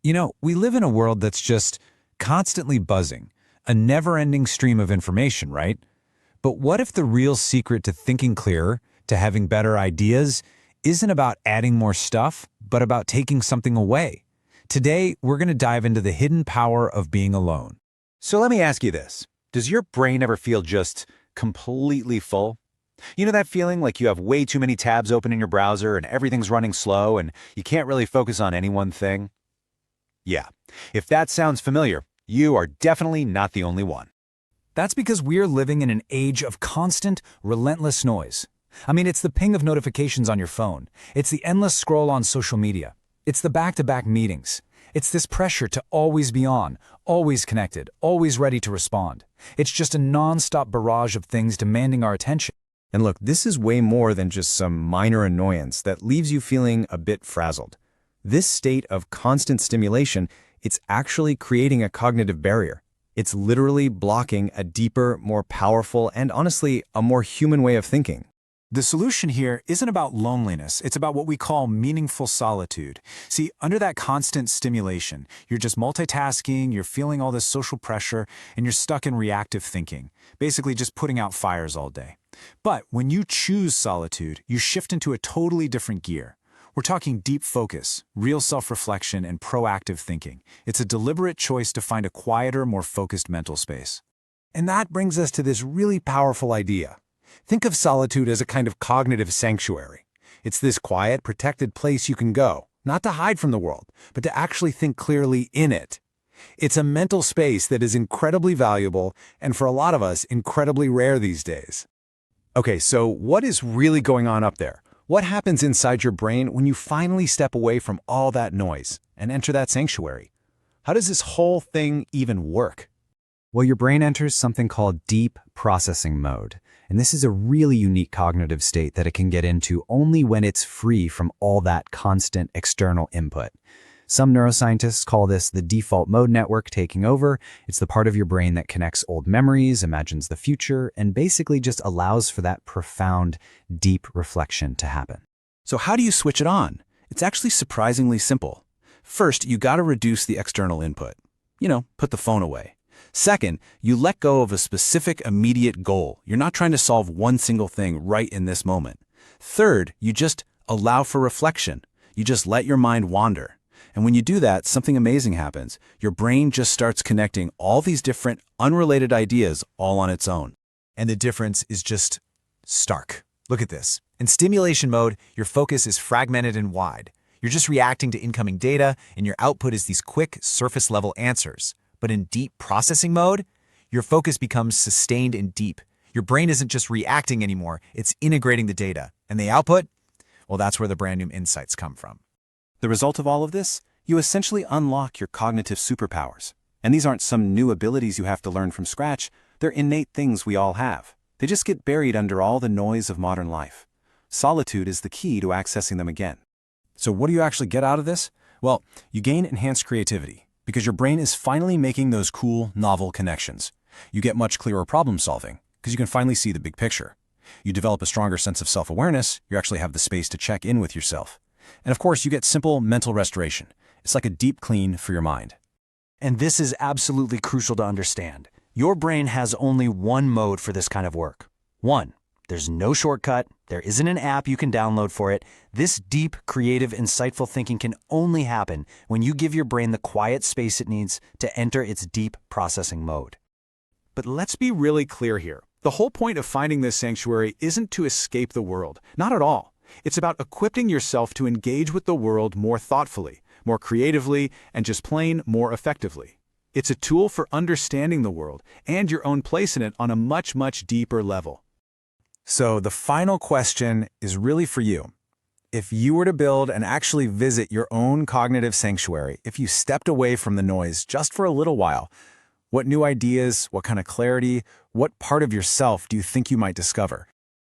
We live in a world that's just constantly buzzing, a never-ending stream of information, right? But what if the real secret to thinking clearer, to having better ideas, isn't about adding more stuff, but about taking something away? Today, we're going to dive into the hidden power of being alone. So let me ask you this. Does your brain ever feel just completely full? You know that feeling like you have way too many tabs open in your browser and everything's running slow and you can't really focus on any one thing? Yeah, if that sounds familiar, you are definitely not the only one. That's because we're living in an age of constant, relentless noise. It's the ping of notifications on your phone. It's the endless scroll on social media. It's the back-to-back meetings. It's this pressure to always be on, always connected, always ready to respond. It's just a non-stop barrage of things demanding our attention. And look, this is way more than just some minor annoyance that leaves you feeling a bit frazzled. This state of constant stimulation, it's actually creating a cognitive barrier. It's literally blocking a deeper, more powerful, and honestly, a more human way of thinking. The solution here isn't about loneliness, it's about what we call meaningful solitude. See, under that constant stimulation, you're just multitasking, you're feeling all this social pressure, and you're stuck in reactive thinking, basically just putting out fires all day. But when you choose solitude, you shift into a totally different gear. We're talking deep focus, real self-reflection, and proactive thinking. It's a deliberate choice to find a quieter, more focused mental space. And that brings us to this really powerful idea. Think of solitude as a kind of cognitive sanctuary. It's this quiet, protected place you can go, not to hide from the world, but to actually think clearly in it. It's a mental space that is incredibly valuable and for a lot of us, incredibly rare these days. Okay, so what is really going on up there? What happens inside your brain when you finally step away from all that noise and enter that sanctuary? How does this whole thing even work? Well, your brain enters something called deep processing mode. And this is a really unique cognitive state that it can get into only when it's free from all that constant external input. Some neuroscientists call this the default mode network taking over. It's the part of your brain that connects old memories, imagines the future, and basically just allows for that profound, deep reflection to happen. So how do you switch it on? It's actually surprisingly simple. First, you gotta reduce the external input. Put the phone away. Second, you let go of a specific immediate goal. You're not trying to solve one single thing right in this moment. Third, you just allow for reflection. You just let your mind wander. And when you do that, something amazing happens. Your brain just starts connecting all these different, unrelated ideas all on its own. And the difference is just stark. Look at this. In stimulation mode, your focus is fragmented and wide. You're just reacting to incoming data, and your output is these quick, surface-level answers. But in deep processing mode, your focus becomes sustained and deep. Your brain isn't just reacting anymore, it's integrating the data. And the output? Well, that's where the brand new insights come from. The result of all of this? You essentially unlock your cognitive superpowers. And these aren't some new abilities you have to learn from scratch. They're innate things we all have. They just get buried under all the noise of modern life. Solitude is the key to accessing them again. So what do you actually get out of this? Well, you gain enhanced creativity, because your brain is finally making those cool, novel connections. You get much clearer problem solving, because you can finally see the big picture. You develop a stronger sense of self-awareness. You actually have the space to check in with yourself. And of course, you get simple mental restoration. It's like a deep clean for your mind. And this is absolutely crucial to understand. Your brain has only one mode for this kind of work. One, there's no shortcut. There isn't an app you can download for it. This deep, creative, insightful thinking can only happen when you give your brain the quiet space it needs to enter its deep processing mode. But let's be really clear here. The whole point of finding this sanctuary isn't to escape the world. Not at all. It's about equipping yourself to engage with the world more thoughtfully, more creatively, and just plain more effectively. It's a tool for understanding the world and your own place in it on a much, much deeper level. So the final question is really for you. If you were to build and actually visit your own cognitive sanctuary, if you stepped away from the noise just for a little while, what new ideas, what kind of clarity, what part of yourself do you think you might discover?